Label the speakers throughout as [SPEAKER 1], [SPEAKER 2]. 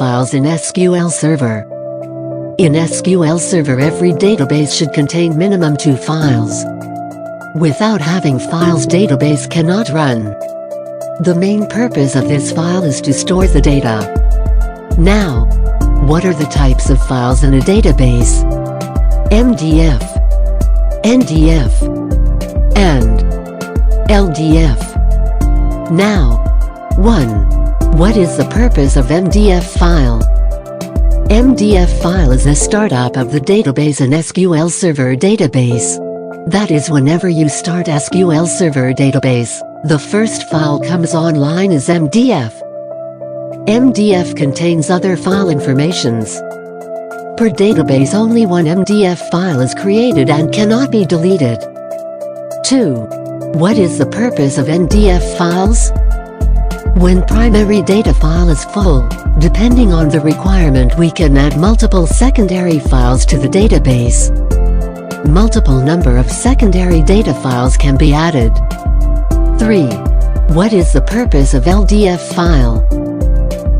[SPEAKER 1] files in SQL Server. In SQL Server, every database should contain minimum 2 files. Without having files, database cannot run. The main purpose of this file is to store the data. Now, what are the types of files in a database? MDF, NDF, and LDF. Now, 1. What is the purpose of MDF file? MDF file is a startup of the database in SQL Server Database. That is, whenever you start SQL Server Database, the first file comes online is MDF. MDF contains other file informations. Per database, only one MDF file is created and cannot be deleted. 2. What is the purpose of MDF files? When primary data file is full, depending on the requirement, we can add multiple secondary files to the database. Multiple number of secondary data files can be added. 3. What is the purpose of LDF file?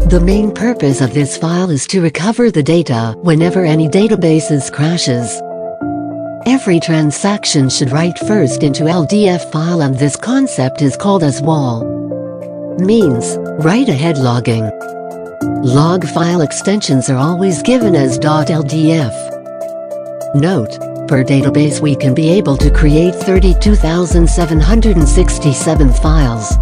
[SPEAKER 1] The main purpose of this file is to recover the data whenever any databases crashes. Every transaction should write first into LDF file, and this concept is called as WAL. Means write-ahead logging. Log file extensions are always given as .ldf. Note: per database we can be able to create 32,767 files.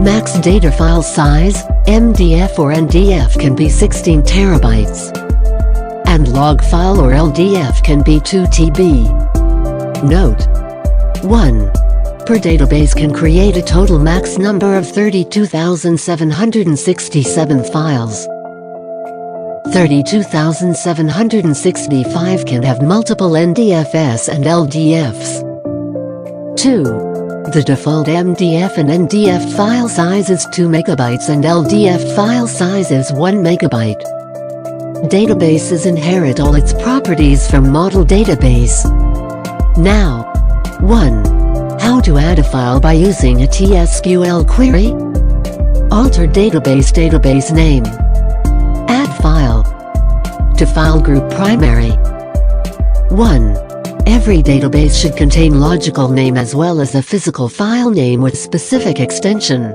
[SPEAKER 1] Max data file size, MDF or NDF, can be 16 terabytes. And log file or LDF can be 2 TB. Note: 1. Per database can create a total max number of 32,767 files. 32,765 can have multiple NDFs and LDFs. 2. The default MDF and NDF file size is 2 megabytes and LDF file size is 1 megabyte. Databases inherit all its properties from model database. Now, 1. How to add a file by using a TSQL query? Alter database name. Add file. To file group primary. 1. Every database should contain logical name as well as a physical file name with specific extension.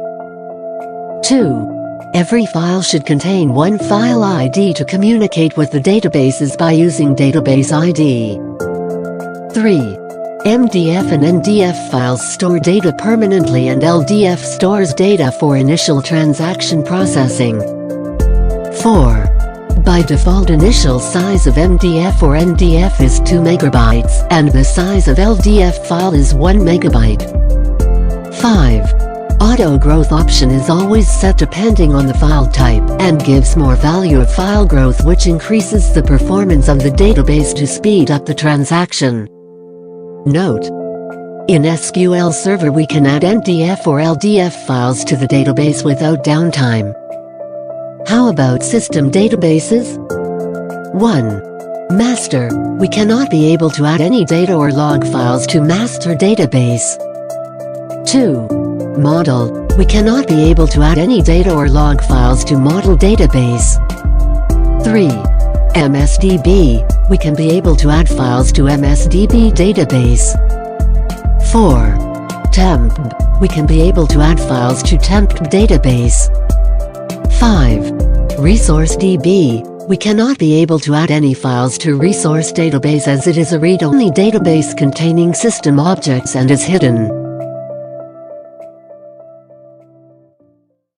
[SPEAKER 1] 2. Every file should contain one file ID to communicate with the databases by using database ID. 3. MDF and NDF files store data permanently and LDF stores data for initial transaction processing. 4. By default, initial size of MDF or NDF is 2 megabytes and the size of LDF file is 1 megabyte. 5. Auto growth option is always set depending on the file type and gives more value of file growth, which increases the performance of the database to speed up the transaction. Note: in SQL Server we can add NDF or LDF files to the database without downtime. How about system databases? 1. Master. We cannot be able to add any data or log files to master database. 2. Model. We cannot be able to add any data or log files to model database. 3. MSDB. We can be able to add files to MSDB database. 4. Temp. We can be able to add files to temp database. 5. Resource DB. We cannot be able to add any files to resource database as it is a read-only database containing system objects and is hidden.